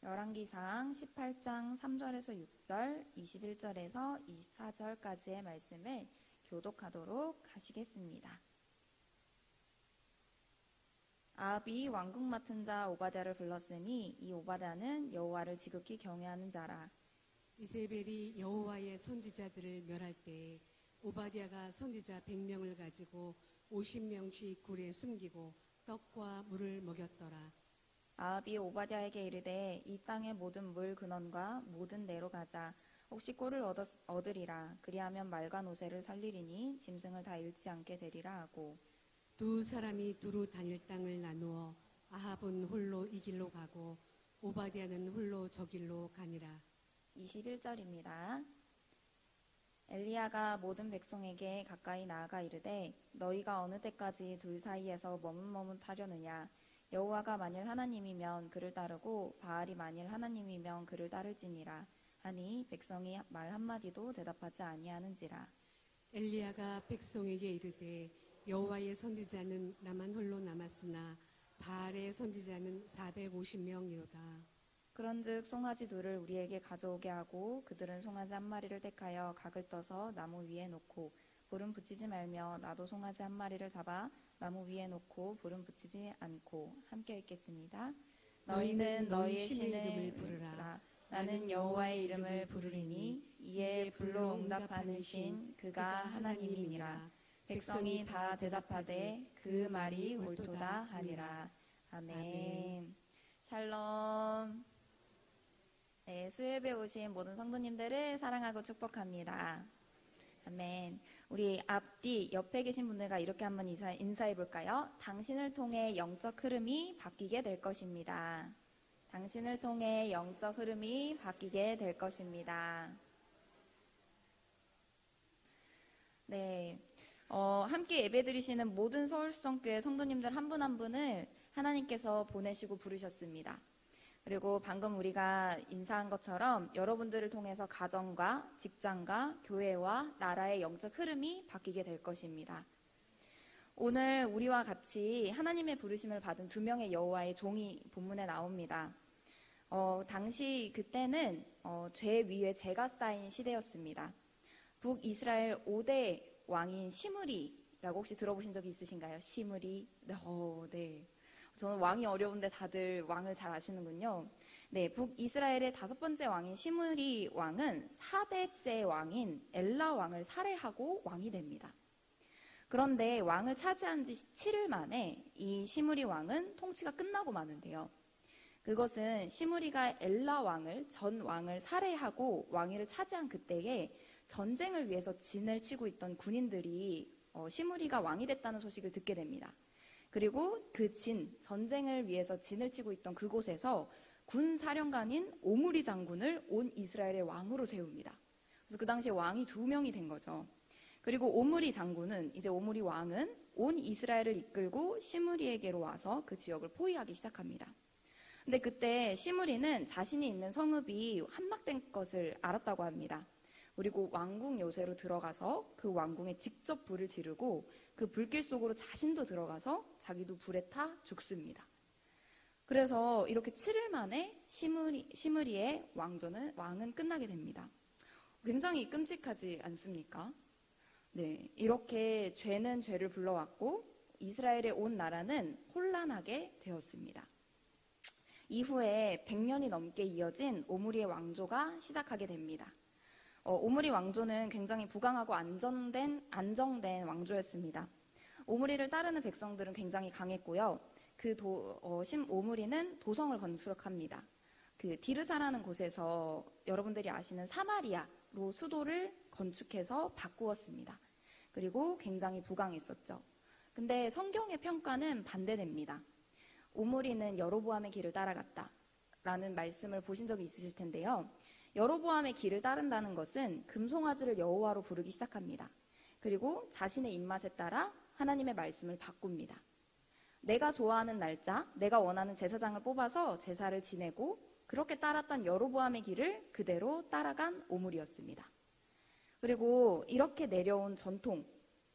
열왕기상 18장 3절에서 6절, 21절에서 24절까지의 말씀을 교독하도록 하시겠습니다. 아합이 왕궁 맡은 자 오바댜를 불렀으니 이 오바댜는 여호와를 지극히 경외하는 자라. 이세벨이 여호와의 선지자들을 멸할 때에 오바댜가 선지자 100명을 가지고 50명씩 굴에 숨기고 떡과 물을 먹였더라. 아합이 오바댜에게 이르되 이 땅의 모든 물 근원과 모든 내로 가자. 혹시 꼴을 얻으리라. 그리하면 말과 노새를 살리리니 짐승을 다 잃지 않게 되리라 하고. 두 사람이 두루 다닐 땅을 나누어 아합은 홀로 이 길로 가고 오바댜는 홀로 저 길로 가니라. 21절입니다. 엘리야가 모든 백성에게 가까이 나아가 이르되 너희가 어느 때까지 둘 사이에서 머뭇머뭇하려느냐. 여호와가 만일 하나님이면 그를 따르고 바알이 만일 하나님이면 그를 따를지니라 하니 백성이 말 한마디도 대답하지 아니하는지라. 엘리야가 백성에게 이르되 여호와의 선지자는 나만 홀로 남았으나 바알의 선지자는 450명이로다. 그런즉 송아지 둘을 우리에게 가져오게 하고 그들은 송아지 한 마리를 택하여 각을 떠서 나무 위에 놓고 불은 붙이지 말며 나도 송아지 한 마리를 잡아 나무 위에 놓고 불은 붙이지 않고. 함께 읽겠습니다. 너희는 너희의 신의 이름을 부르라. 나는 여호와의 이름을 부르리니 이에 불로 응답하는 신 그가 하나님이니라. 백성이 다 대답하되 그 말이 옳도다 하니라. 아멘. 샬롬. 네, 수요예배 오신 모든 성도님들을 사랑하고 축복합니다. 아멘. 우리 앞뒤 옆에 계신 분들과 이렇게 한번 인사해 볼까요? 당신을 통해 영적 흐름이 바뀌게 될 것입니다. 당신을 통해 영적 흐름이 바뀌게 될 것입니다. 네. 함께 예배드리시는 모든 서울수정교회 성도님들 한 분 한 분을 하나님께서 보내시고 부르셨습니다. 그리고 방금 우리가 인사한 것처럼 여러분들을 통해서 가정과 직장과 교회와 나라의 영적 흐름이 바뀌게 될 것입니다. 오늘 우리와 같이 하나님의 부르심을 받은 2명의 여호와의 종이 본문에 나옵니다. 당시 그때는 죄 위에 죄가 쌓인 시대였습니다. 북이스라엘 5대 왕인 시므리라고 혹시 들어보신 적이 있으신가요? 시므리. 네. 저는 왕이 어려운데 다들 왕을 잘 아시는군요. 네, 북이스라엘의 5번째 왕인 시므리 왕은 4대째 왕인 엘라 왕을 살해하고 왕이 됩니다. 그런데 왕을 차지한 지 7일 만에 이 시므리 왕은 통치가 끝나고 마는데요. 그것은 시므리가 엘라 왕을, 전 왕을 살해하고 왕위를 차지한 그때에 전쟁을 위해서 진을 치고 있던 군인들이 시므리가 왕이 됐다는 소식을 듣게 됩니다. 그리고 그 전쟁을 위해서 진을 치고 있던 그곳에서 군 사령관인 오므리 장군을 온 이스라엘의 왕으로 세웁니다. 그래서 그 당시에 왕이 2명이 된 거죠. 그리고 오므리 장군은, 이제 오므리 왕은 온 이스라엘을 이끌고 시므리에게로 와서 그 지역을 포위하기 시작합니다. 근데 그때 시므리는 자신이 있는 성읍이 함락된 것을 알았다고 합니다. 그리고 왕궁 요새로 들어가서 그 왕궁에 직접 불을 지르고 그 불길 속으로 자신도 들어가서 자기도 불에 타 죽습니다. 그래서 이렇게 7일 만에 시므리의 왕은 끝나게 됩니다. 굉장히 끔찍하지 않습니까? 네, 이렇게 죄는 죄를 불러왔고 이스라엘의 온 나라는 혼란하게 되었습니다. 이후에 100년이 넘게 이어진 오므리의 왕조가 시작하게 됩니다. 오므리 왕조는 굉장히 부강하고 안정된 왕조였습니다. 오므리를 따르는 백성들은 굉장히 강했고요. 오므리는 도성을 건축합니다. 그 디르사라는 곳에서 여러분들이 아시는 사마리아로 수도를 건축해서 바꾸었습니다. 그리고 굉장히 부강했었죠. 근데 성경의 평가는 반대됩니다. 오므리는 여로보암의 길을 따라갔다라는 말씀을 보신 적이 있으실 텐데요. 여로보암의 길을 따른다는 것은 금송아지를 여호와로 부르기 시작합니다. 그리고 자신의 입맛에 따라 하나님의 말씀을 바꿉니다. 내가 좋아하는 날짜, 내가 원하는 제사장을 뽑아서 제사를 지내고 그렇게 따랐던 여로보암의 길을 그대로 따라간 오므리였습니다. 그리고 이렇게 내려온 전통,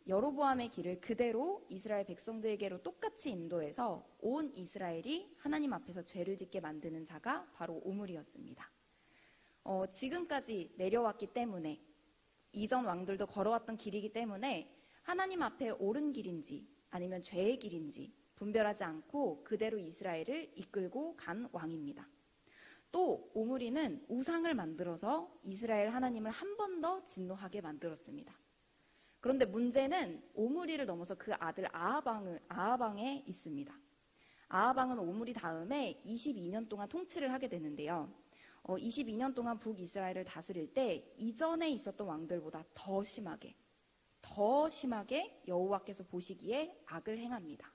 여로보암의 길을 그대로 이스라엘 백성들에게로 똑같이 인도해서 온 이스라엘이 하나님 앞에서 죄를 짓게 만드는 자가 바로 오므리였습니다. 지금까지 내려왔기 때문에 이전 왕들도 걸어왔던 길이기 때문에 하나님 앞에 옳은 길인지 아니면 죄의 길인지 분별하지 않고 그대로 이스라엘을 이끌고 간 왕입니다. 또 오므리는 우상을 만들어서 이스라엘 하나님을 한 번 더 진노하게 만들었습니다. 그런데 문제는 오므리를 넘어서 그 아들 아하방에 있습니다. 아하방은 오므리 다음에 22년 동안 통치를 하게 되는데요. 22년 동안 북이스라엘을 다스릴 때 이전에 있었던 왕들보다 더 심하게 여호와께서 보시기에 악을 행합니다.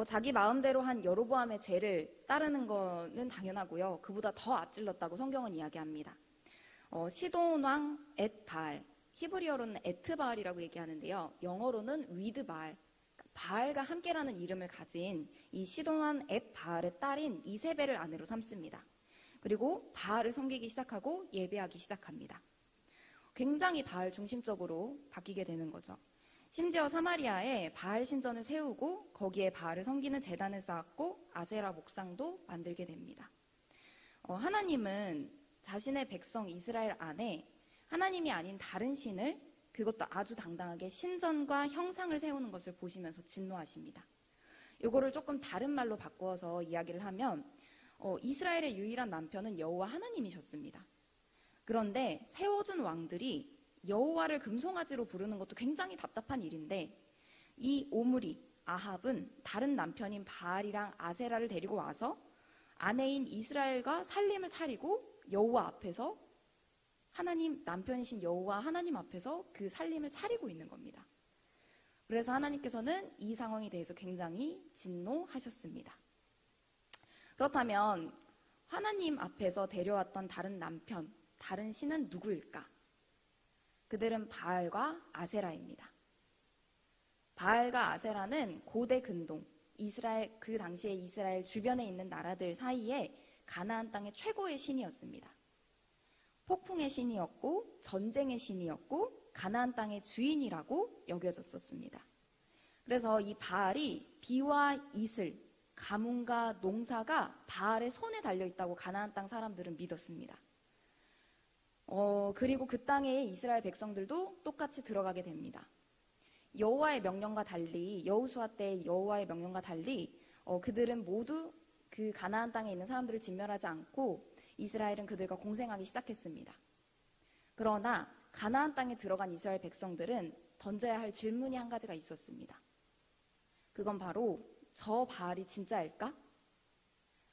자기 마음대로 한 여로보암의 죄를 따르는 것은 당연하고요. 그보다 더 앞질렀다고 성경은 이야기합니다. 시돈 왕 엣바알, 히브리어로는 에트바알이라고 얘기하는데요. 영어로는 위드바알, 바알과 함께라는 이름을 가진 이 시돈 왕 엣바알의 딸인 이세벨을 아내로 삼습니다. 그리고 바알을 섬기기 시작하고 예배하기 시작합니다. 굉장히 바알 중심적으로 바뀌게 되는 거죠. 심지어 사마리아에 바알 신전을 세우고 거기에 바알을 섬기는 제단을 쌓았고 아세라 목상도 만들게 됩니다. 하나님은 자신의 백성 이스라엘 안에 하나님이 아닌 다른 신을, 그것도 아주 당당하게 신전과 형상을 세우는 것을 보시면서 진노하십니다. 이거를 조금 다른 말로 바꾸어서 이야기를 하면 이스라엘의 유일한 남편은 여호와 하나님이셨습니다. 그런데 세워준 왕들이 여호와를 금송아지로 부르는 것도 굉장히 답답한 일인데 이 오므리, 아합은 다른 남편인 바알이랑 아세라를 데리고 와서 아내인 이스라엘과 살림을 차리고 여호와 앞에서 하나님, 남편이신 여호와 하나님 앞에서 그 살림을 차리고 있는 겁니다. 그래서 하나님께서는 이 상황에 대해서 굉장히 진노하셨습니다. 그렇다면 하나님 앞에서 데려왔던 다른 남편, 다른 신은 누구일까? 그들은 바알과 아세라입니다. 바알과 아세라는 고대 근동, 그 당시에 이스라엘 주변에 있는 나라들 사이에 가나안 땅의 최고의 신이었습니다. 폭풍의 신이었고 전쟁의 신이었고 가나안 땅의 주인이라고 여겨졌었습니다. 그래서 이 바알이 비와 이슬, 가뭄과 농사가 바알의 손에 달려있다고 가나안 땅 사람들은 믿었습니다. 그리고 그 땅에 이스라엘 백성들도 똑같이 들어가게 됩니다. 여호와의 명령과 달리, 여호수아 때 여호와의 명령과 달리 그들은 모두 그 가나안 땅에 있는 사람들을 진멸하지 않고 이스라엘은 그들과 공생하기 시작했습니다. 그러나 가나안 땅에 들어간 이스라엘 백성들은 던져야 할 질문이 한 가지가 있었습니다. 그건 바로 저 바알이 진짜일까?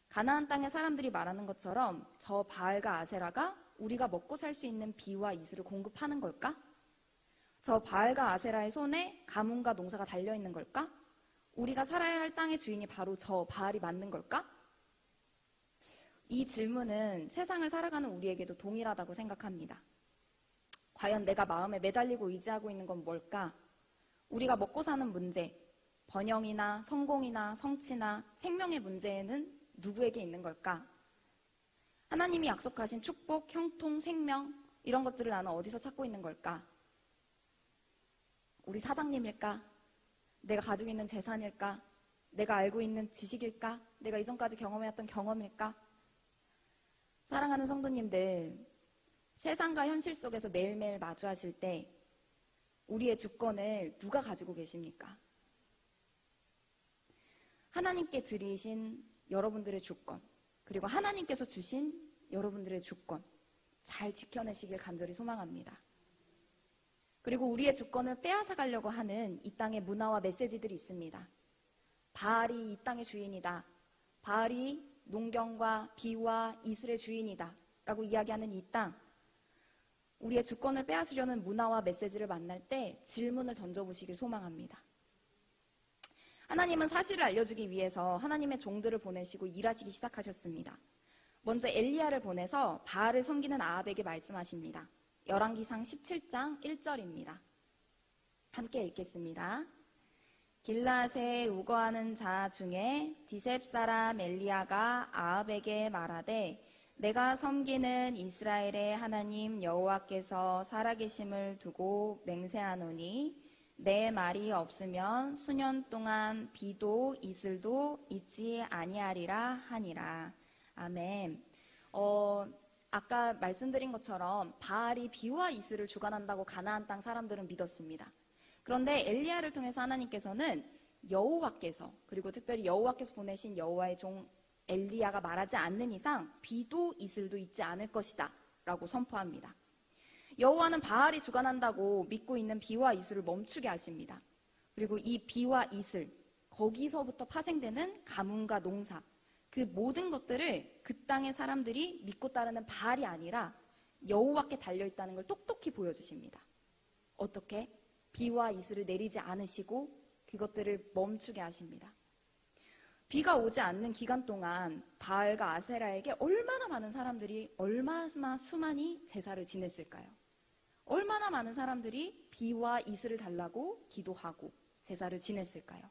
가나안 땅의 사람들이 말하는 것처럼 저 바알과 아세라가 우리가 먹고 살 수 있는 비와 이슬을 공급하는 걸까? 저 바알과 아세라의 손에 가뭄과 농사가 달려있는 걸까? 우리가 살아야 할 땅의 주인이 바로 저 바알이 맞는 걸까? 이 질문은 세상을 살아가는 우리에게도 동일하다고 생각합니다. 과연 내가 마음에 매달리고 의지하고 있는 건 뭘까? 우리가 먹고 사는 문제, 번영이나 성공이나 성취나 생명의 문제에는 누구에게 있는 걸까? 하나님이 약속하신 축복, 형통, 생명 이런 것들을 나는 어디서 찾고 있는 걸까? 우리 사장님일까? 내가 가지고 있는 재산일까? 내가 알고 있는 지식일까? 내가 이전까지 경험해왔던 경험일까? 사랑하는 성도님들, 세상과 현실 속에서 매일매일 마주하실 때 우리의 주권을 누가 가지고 계십니까? 하나님께 드리신 여러분들의 주권, 그리고 하나님께서 주신 여러분들의 주권 잘 지켜내시길 간절히 소망합니다. 그리고 우리의 주권을 빼앗아가려고 하는 이 땅의 문화와 메시지들이 있습니다. 바알이 이 땅의 주인이다. 바알이 농경과 비와 이슬의 주인이다. 라고 이야기하는 이 땅. 우리의 주권을 빼앗으려는 문화와 메시지를 만날 때 질문을 던져보시길 소망합니다. 하나님은 사실을 알려주기 위해서 하나님의 종들을 보내시고 일하시기 시작하셨습니다. 먼저 엘리야를 보내서 바알을 섬기는 아합에게 말씀하십니다. 열왕기상 17장 1절입니다. 함께 읽겠습니다. 길라앗에 우거하는 자 중에 디셉 사람 엘리야가 아합에게 말하되 내가 섬기는 이스라엘의 하나님 여호와께서 살아계심을 두고 맹세하노니 내 말이 없으면 수년 동안 비도 이슬도 있지 아니하리라 하니라. 아멘. 아까 말씀드린 것처럼 바알이 비와 이슬을 주관한다고 가나안 땅 사람들은 믿었습니다. 그런데 엘리야를 통해서 하나님께서는 여호와께서, 그리고 특별히 여호와께서 보내신 여호와의 종 엘리야가 말하지 않는 이상 비도 이슬도 있지 않을 것이다 라고 선포합니다. 여호와는 바알이 주관한다고 믿고 있는 비와 이슬을 멈추게 하십니다. 그리고 이 비와 이슬, 거기서부터 파생되는 가뭄과 농사, 그 모든 것들을 그 땅의 사람들이 믿고 따르는 바알이 아니라 여호와께 달려있다는 걸 똑똑히 보여주십니다. 어떻게? 비와 이슬을 내리지 않으시고 그것들을 멈추게 하십니다. 비가 오지 않는 기간 동안 바알과 아세라에게 얼마나 많은 사람들이, 얼마나 수많이 제사를 지냈을까요? 얼마나 많은 사람들이 비와 이슬을 달라고 기도하고 제사를 지냈을까요?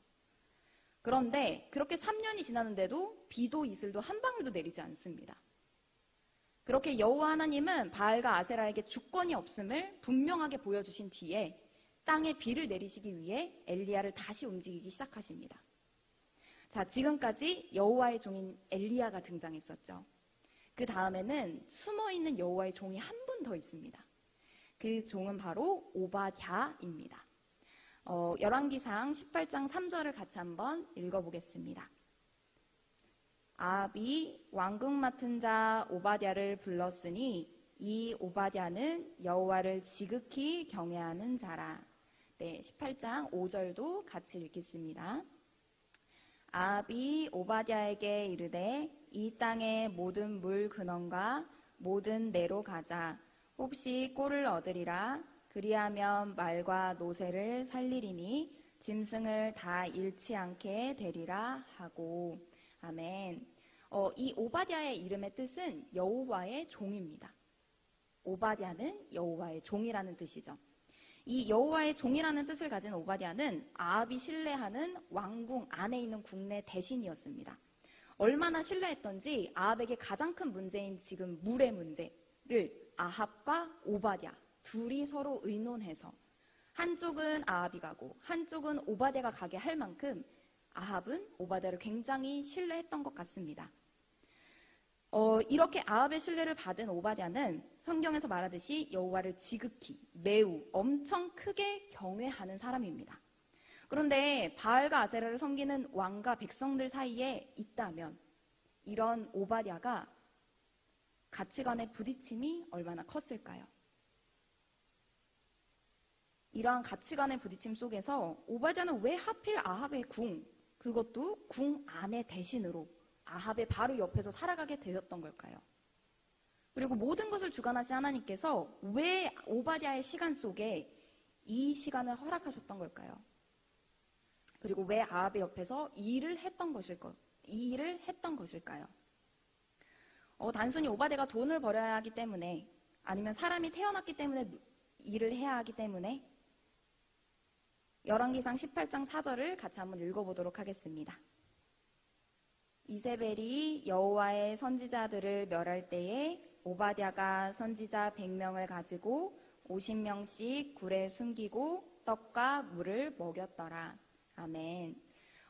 그런데 그렇게 3년이 지났는데도 비도 이슬도 한 방울도 내리지 않습니다. 그렇게 여호와 하나님은 바알과 아세라에게 주권이 없음을 분명하게 보여주신 뒤에 땅에 비를 내리시기 위해 엘리야를 다시 움직이기 시작하십니다. 자, 지금까지 여호와의 종인 엘리야가 등장했었죠. 그 다음에는 숨어있는 여호와의 종이 한 분 더 있습니다. 그 종은 바로 오바댜입니다. 열왕기상 18장 3절을 같이 한번 읽어보겠습니다. 아합이 왕궁 맡은 자 오바댜를 불렀으니 이 오바댜는 여호와를 지극히 경외하는 자라. 네, 18장 5절도 같이 읽겠습니다. 아합이 오바댜에게 이르되 이 땅의 모든 물 근원과 모든 내로 가자. 혹시 꼴을 얻으리라. 그리하면 말과 노새를 살리리니 짐승을 다 잃지 않게 되리라 하고. 아멘. 이 오바댜의 이름의 뜻은 여호와의 종입니다. 오바댜는 여호와의 종이라는 뜻이죠. 이 여호와의 종이라는 뜻을 가진 오바댜는 아합이 신뢰하는 왕궁 안에 있는 국내 대신이었습니다. 얼마나 신뢰했던지 아합에게 가장 큰 문제인 지금 물의 문제를 아합과 오바댜 둘이 서로 의논해서 한쪽은 아합이 가고 한쪽은 오바댜가 가게 할 만큼 아합은 오바댜를 굉장히 신뢰했던 것 같습니다. 이렇게 아합의 신뢰를 받은 오바댜는 성경에서 말하듯이 여호와를 지극히, 매우, 엄청 크게 경외하는 사람입니다. 그런데 바알과 아세라를 섬기는 왕과 백성들 사이에 있다면 이런 오바댜가 가치관의 부딪힘이 얼마나 컸을까요? 이러한 가치관의 부딪힘 속에서 오바댜는 왜 하필 아합의 궁, 그것도 궁 안의 대신으로 아합의 바로 옆에서 살아가게 되었던 걸까요? 그리고 모든 것을 주관하신 하나님께서 왜 오바댜의 시간 속에 이 시간을 허락하셨던 걸까요? 그리고 왜 아합의 옆에서 이 일을 했던 것일까요? 단순히 오바댜가 돈을 벌어야 하기 때문에, 아니면 사람이 태어났기 때문에 일을 해야 하기 때문에? 열왕기상 18장 4절을 같이 한번 읽어보도록 하겠습니다. 이세벨이 여호와의 선지자들을 멸할 때에 오바댜가 선지자 100명을 가지고 50명씩 굴에 숨기고 떡과 물을 먹였더라. 아멘.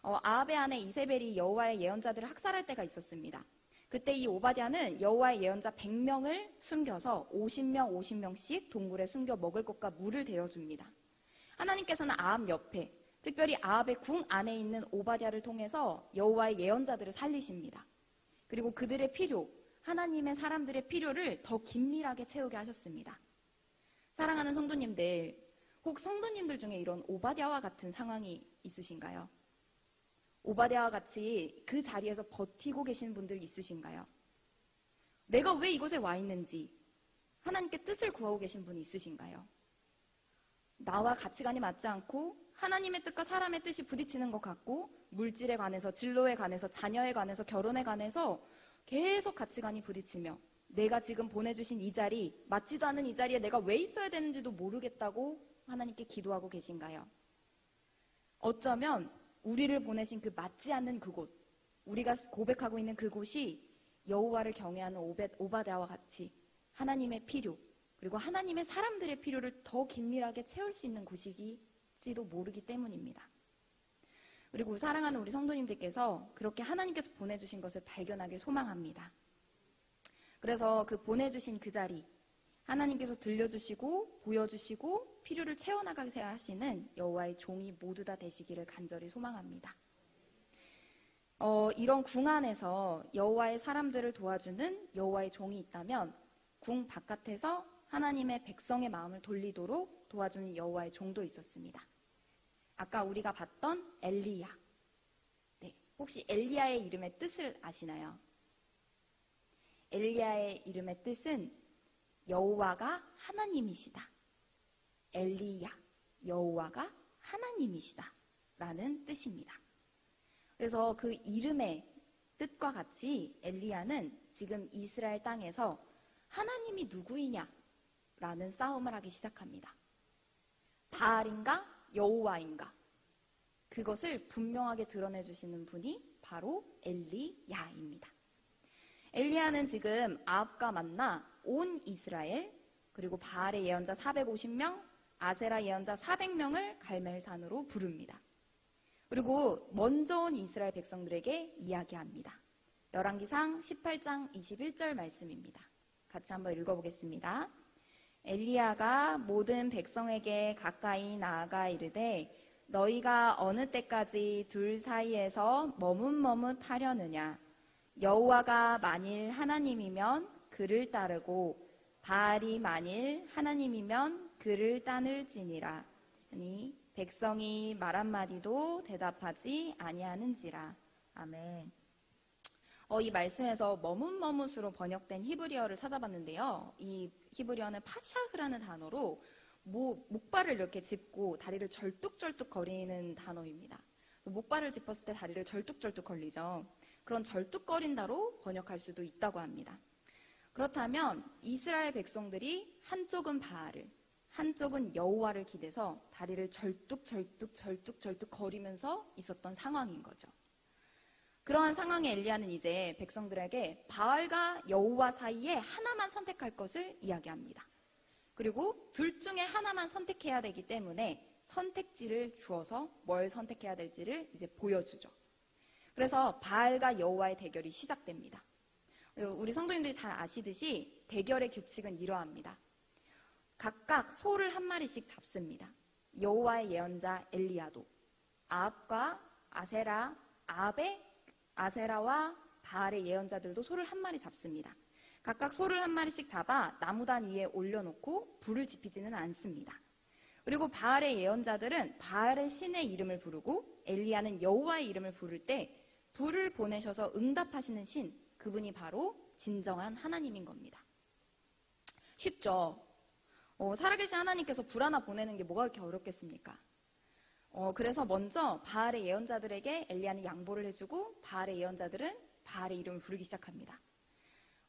아합의 아내 이세벨이 여호와의 예언자들을 학살할 때가 있었습니다. 그때 이 오바댜는 여호와의 예언자 100명을 숨겨서 50명씩 동굴에 숨겨 먹을 것과 물을 대어줍니다. 하나님께서는 아합 옆에, 특별히 아합의 궁 안에 있는 오바댜를 통해서 여호와의 예언자들을 살리십니다. 그리고 그들의 필요, 하나님의 사람들의 필요를 더 긴밀하게 채우게 하셨습니다. 사랑하는 성도님들, 혹 성도님들 중에 이런 오바댜와 같은 상황이 있으신가요? 오바댜와 같이 그 자리에서 버티고 계신 분들 있으신가요? 내가 왜 이곳에 와 있는지 하나님께 뜻을 구하고 계신 분이 있으신가요? 나와 가치관이 맞지 않고 하나님의 뜻과 사람의 뜻이 부딪히는 것 같고, 물질에 관해서, 진로에 관해서, 자녀에 관해서, 결혼에 관해서 계속 가치관이 부딪히며 내가 지금 보내주신 이 자리, 맞지도 않은 이 자리에 내가 왜 있어야 되는지도 모르겠다고 하나님께 기도하고 계신가요? 어쩌면 우리를 보내신 그 맞지 않는 그곳, 우리가 고백하고 있는 그곳이 여호와를 경외하는 오바댜와 같이 하나님의 필요, 그리고 하나님의 사람들의 필요를 더 긴밀하게 채울 수 있는 곳이지도 모르기 때문입니다. 그리고 사랑하는 우리 성도님들께서 그렇게 하나님께서 보내주신 것을 발견하길 소망합니다. 그래서 그 보내주신 그 자리, 하나님께서 들려주시고 보여주시고 필요를 채워나가게 하시는 여호와의 종이 모두 다 되시기를 간절히 소망합니다. 이런 궁 안에서 여호와의 사람들을 도와주는 여호와의 종이 있다면 궁 바깥에서 하나님의 백성의 마음을 돌리도록 도와주는 여호와의 종도 있었습니다. 아까 우리가 봤던 엘리야. 네, 혹시 엘리야의 이름의 뜻을 아시나요? 엘리야의 이름의 뜻은 여호와가 하나님이시다. 엘리야, 여호와가 하나님이시다 라는 뜻입니다. 그래서 그 이름의 뜻과 같이 엘리야는 지금 이스라엘 땅에서 하나님이 누구이냐 라는 싸움을 하기 시작합니다. 바알인가 여호와인가, 그것을 분명하게 드러내주시는 분이 바로 엘리야입니다. 엘리야는 지금 아합과 만나 온 이스라엘, 그리고 바알의 예언자 450명, 아세라 예언자 400명을 갈멜산으로 부릅니다. 그리고 먼저 온 이스라엘 백성들에게 이야기합니다. 열왕기상 18장 21절 말씀입니다. 같이 한번 읽어보겠습니다. 엘리야가 모든 백성에게 가까이 나아가 이르되 너희가 어느 때까지 둘 사이에서 머뭇머뭇하려느냐. 여호와가 만일 하나님이면 그를 따르고 바알이 만일 하나님이면 그를 따를지니라. 아니 백성이 말 한마디도 대답하지 아니하는지라. 아멘. 이 말씀에서 머뭇머뭇으로 번역된 히브리어를 찾아봤는데요. 이 히브리어는 파샤흐라는 단어로 목발을 이렇게 짚고 다리를 절뚝절뚝 거리는 단어입니다. 목발을 짚었을 때 다리를 절뚝절뚝 걸리죠. 그런 절뚝거린다로 번역할 수도 있다고 합니다. 그렇다면 이스라엘 백성들이 한쪽은 바알을, 한쪽은 여호와를 기대서 다리를 절뚝절뚝 거리면서 있었던 상황인 거죠. 그러한 상황에 엘리야는 이제 백성들에게 바알과 여호와 사이에 하나만 선택할 것을 이야기합니다. 그리고 둘 중에 하나만 선택해야 되기 때문에 선택지를 주어서 뭘 선택해야 될지를 이제 보여주죠. 그래서 바알과 여호와의 대결이 시작됩니다. 우리 성도님들이 잘 아시듯이 대결의 규칙은 이러합니다. 각각 소를 한 마리씩 잡습니다. 여호와의 예언자 엘리야도, 아합과 아세라, 아세라와 바알의 예언자들도 소를 한 마리 잡습니다. 각각 소를 한 마리씩 잡아 나무단 위에 올려놓고 불을 지피지는 않습니다. 그리고 바알의 예언자들은 바알의 신의 이름을 부르고 엘리야는 여호와의 이름을 부를 때 불을 보내셔서 응답하시는 신, 그분이 바로 진정한 하나님인 겁니다. 쉽죠? 살아계신 하나님께서 불 하나 보내는 게 뭐가 그렇게 어렵겠습니까? 그래서 먼저 바알의 예언자들에게 엘리야는 양보를 해주고 바알의 예언자들은 바알의 이름을 부르기 시작합니다.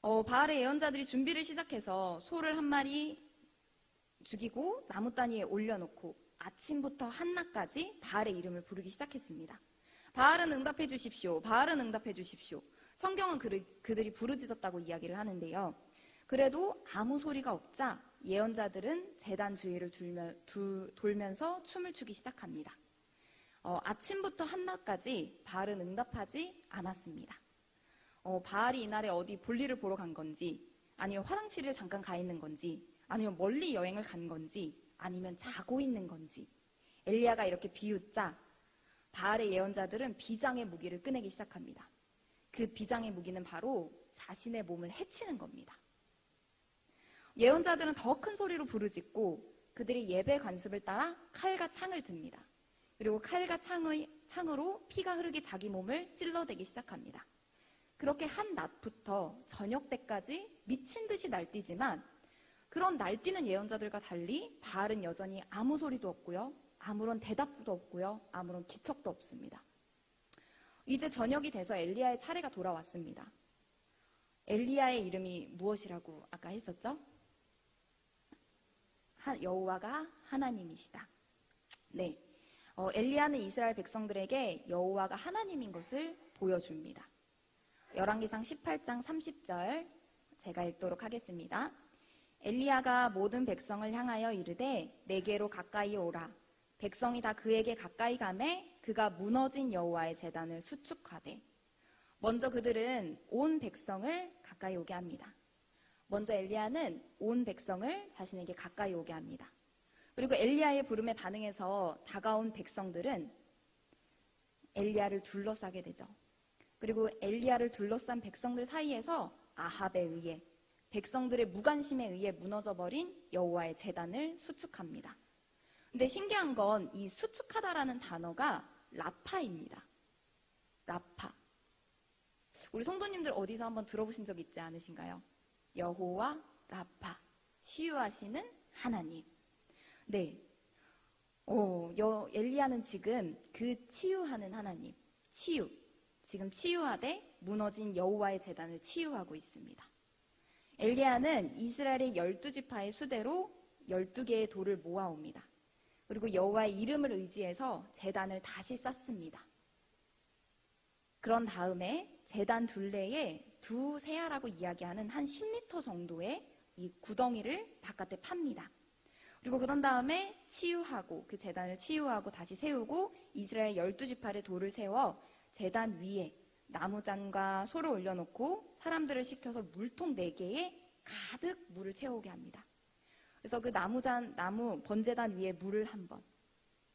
바알의 예언자들이 준비를 시작해서 소를 한 마리 죽이고 나무단 위에 올려놓고 아침부터 한낮까지 바알의 이름을 부르기 시작했습니다. 바알은 응답해 주십시오. 바알은 응답해 주십시오. 성경은 그들이 부르짖었다고 이야기를 하는데요. 그래도 아무 소리가 없자 예언자들은 제단 주위를 돌면서 춤을 추기 시작합니다. 아침부터 한낮까지 바알은 응답하지 않았습니다. 바알이 이날에 어디 볼일을 보러 간 건지, 아니면 화장실을 잠깐 가 있는 건지, 아니면 멀리 여행을 간 건지, 아니면 자고 있는 건지, 엘리야가 이렇게 비웃자 바알의 예언자들은 비장의 무기를 꺼내기 시작합니다. 그 비장의 무기는 바로 자신의 몸을 해치는 겁니다. 예언자들은 더 큰 소리로 부르짖고 그들이 예배 관습을 따라 칼과 창을 듭니다. 그리고 칼과 창으로 피가 흐르게 자기 몸을 찔러대기 시작합니다. 그렇게 한낮부터 저녁 때까지 미친 듯이 날뛰지만 그런 날뛰는 예언자들과 달리 바알은 여전히 아무 소리도 없고요. 아무런 대답도 없고요. 아무런 기척도 없습니다. 이제 저녁이 돼서 엘리야의 차례가 돌아왔습니다. 엘리야의 이름이 무엇이라고 아까 했었죠? 여호와가 하나님이시다. 네, 엘리야는 이스라엘 백성들에게 여호와가 하나님인 것을 보여줍니다. 열왕기상 18장 30절 제가 읽도록 하겠습니다. 엘리야가 모든 백성을 향하여 이르되 내게로 가까이 오라. 백성이 다 그에게 가까이 가매 그가 무너진 여호와의 제단을 수축하되. 먼저 그들은 온 백성을 가까이 오게 합니다. 먼저 엘리야는 온 백성을 자신에게 가까이 오게 합니다. 그리고 엘리야의 부름에 반응해서 다가온 백성들은 엘리야를 둘러싸게 되죠. 그리고 엘리야를 둘러싼 백성들 사이에서 아합에 의해, 백성들의 무관심에 의해 무너져버린 여호와의 제단을 수축합니다. 근데 신기한 건 이 수축하다라는 단어가 라파입니다. 라파. 우리 성도님들 어디서 한번 들어보신 적 있지 않으신가요? 여호와 라파, 치유하시는 하나님. 네. 엘리야는 지금 그 치유하는 하나님, 지금 치유하되 무너진 여호와의 제단을 치유하고 있습니다. 엘리야는 이스라엘의 12지파의 수대로 12개의 돌을 모아옵니다. 그리고 여호와의 이름을 의지해서 제단을 다시 쌓습니다. 그런 다음에 제단 둘레에 두 세아라고 이야기하는 한 10리터 정도의 이 구덩이를 바깥에 팝니다. 그리고 그런 다음에 치유하고, 그 제단을 치유하고 다시 세우고 이스라엘 12지파의 돌을 세워 제단 위에 나무잔과 소를 올려놓고 사람들을 시켜서 물통 4개에 가득 물을 채우게 합니다. 그래서 그 나무 번제단 위에 물을 한 번,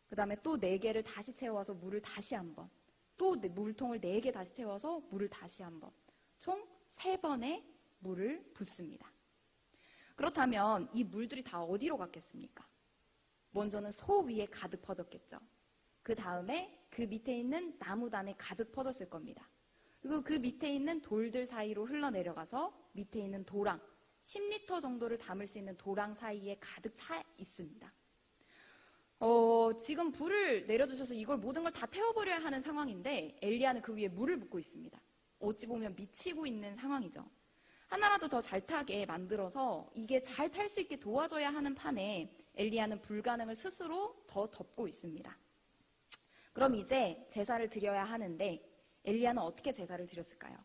그 다음에 또 4개를 다시 채워서 물을 다시 한 번, 또 물통을 4개 다시 채워서 물을 다시 한 번, 총 3번의 물을 붓습니다. 그렇다면 이 물들이 다 어디로 갔겠습니까? 먼저는 소 위에 가득 퍼졌겠죠. 그 다음에 그 밑에 있는 나무단에 가득 퍼졌을 겁니다. 그리고 그 밑에 있는 돌들 사이로 흘러내려가서 밑에 있는 도랑, 10리터 정도를 담을 수 있는 도랑 사이에 가득 차 있습니다. 지금 불을 내려주셔서 이걸 모든 걸 다 태워버려야 하는 상황인데 엘리야는 그 위에 물을 붓고 있습니다. 어찌 보면 미치고 있는 상황이죠. 하나라도 더 잘 타게 만들어서 이게 잘 탈 수 있게 도와줘야 하는 판에 엘리야는 불가능을 스스로 더 덮고 있습니다. 그럼 이제 제사를 드려야 하는데 엘리야는 어떻게 제사를 드렸을까요?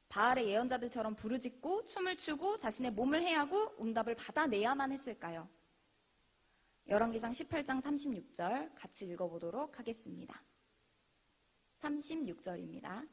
바알의 예언자들처럼 부르짖고 춤을 추고 자신의 몸을 해하고 응답을 받아내야만 했을까요? 열왕기상 18장 36절 같이 읽어보도록 하겠습니다. 36절입니다.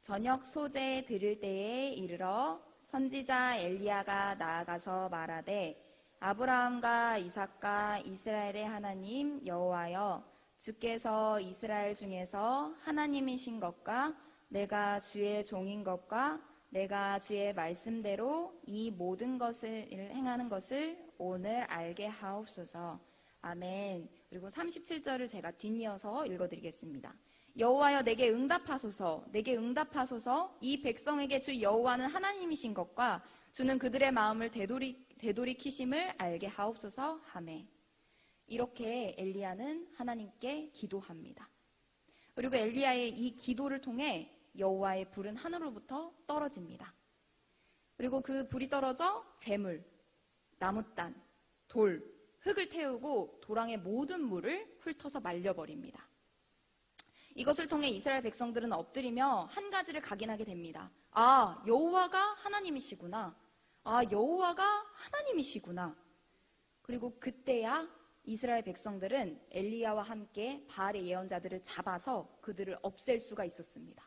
저녁 소제 들을 때에 이르러 선지자 엘리야가 나아가서 말하되 아브라함과 이삭과 이스라엘의 하나님 여호와여, 주께서 이스라엘 중에서 하나님이신 것과 내가 주의 종인 것과 내가 주의 말씀대로 이 모든 것을 행하는 것을 오늘 알게 하옵소서. 아멘. 그리고 37절을 제가 뒷이어서 읽어드리겠습니다. 여호와여, 내게 응답하소서. 내게 응답하소서. 이 백성에게 주 여호와는 하나님이신 것과 주는 그들의 마음을 되돌이키심을 알게 하옵소서. 하매. 이렇게 엘리야는 하나님께 기도합니다. 그리고 엘리야의 이 기도를 통해 여호와의 불은 하늘로부터 떨어집니다. 그리고 그 불이 떨어져 재물, 나무단, 돌, 흙을 태우고 도랑의 모든 물을 훑어서 말려버립니다. 이것을 통해 이스라엘 백성들은 엎드리며 한 가지를 각인하게 됩니다. 아, 여호와가 하나님이시구나. 아, 여호와가 하나님이시구나. 그리고 그때야 이스라엘 백성들은 엘리야와 함께 바알의 예언자들을 잡아서 그들을 없앨 수가 있었습니다.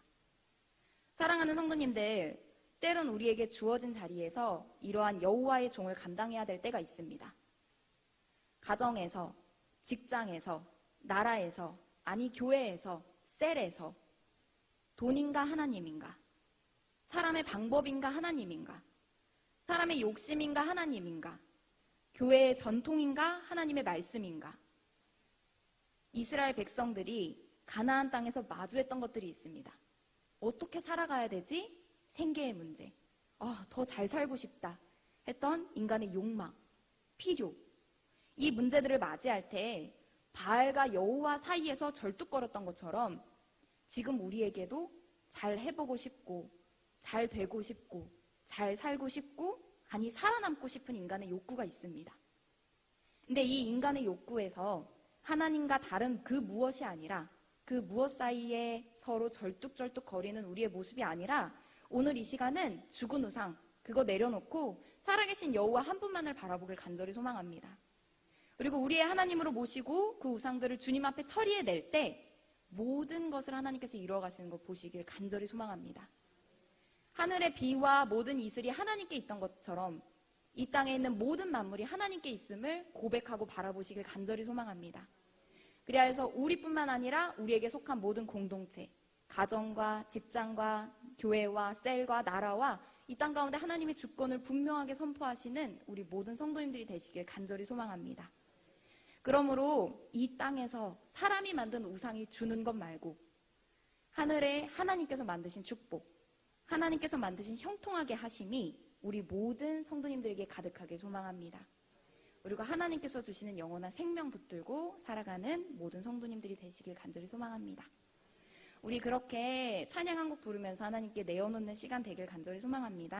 사랑하는 성도님들, 때론 우리에게 주어진 자리에서 이러한 여호와의 종을 감당해야 될 때가 있습니다. 가정에서, 직장에서, 나라에서, 아니 교회에서, 셀에서 돈인가 하나님인가? 사람의 방법인가 하나님인가? 사람의 욕심인가 하나님인가? 교회의 전통인가 하나님의 말씀인가? 이스라엘 백성들이 가나안 땅에서 마주했던 것들이 있습니다. 어떻게 살아가야 되지? 생계의 문제. 더 잘 살고 싶다 했던 인간의 욕망, 필요. 이 문제들을 맞이할 때 바알과 여호와 사이에서 절뚝거렸던 것처럼 지금 우리에게도 잘 해보고 싶고 잘 되고 싶고 잘 살고 싶고 아니 살아남고 싶은 인간의 욕구가 있습니다. 근데 이 인간의 욕구에서 하나님과 다른 그 무엇이 아니라 그 무엇 사이에 서로 절뚝절뚝 거리는 우리의 모습이 아니라 오늘 이 시간은 죽은 우상, 그거 내려놓고 살아계신 여호와 한 분만을 바라보길 간절히 소망합니다. 그리고 우리의 하나님으로 모시고 그 우상들을 주님 앞에 처리해낼 때 모든 것을 하나님께서 이루어가시는 걸 보시길 간절히 소망합니다. 하늘의 비와 모든 이슬이 하나님께 있던 것처럼 이 땅에 있는 모든 만물이 하나님께 있음을 고백하고 바라보시길 간절히 소망합니다. 그래야 해서 우리뿐만 아니라 우리에게 속한 모든 공동체, 가정과 직장과 교회와 셀과 나라와 이 땅 가운데 하나님의 주권을 분명하게 선포하시는 우리 모든 성도님들이 되시길 간절히 소망합니다. 그러므로 이 땅에서 사람이 만든 우상이 주는 것 말고 하늘에 하나님께서 만드신 축복, 하나님께서 만드신 형통하게 하심이 우리 모든 성도님들에게 가득하길 소망합니다. 그리고 하나님께서 주시는 영원한 생명 붙들고 살아가는 모든 성도님들이 되시길 간절히 소망합니다. 우리 그렇게 찬양 한 곡 부르면서 하나님께 내어놓는 시간 되길 간절히 소망합니다.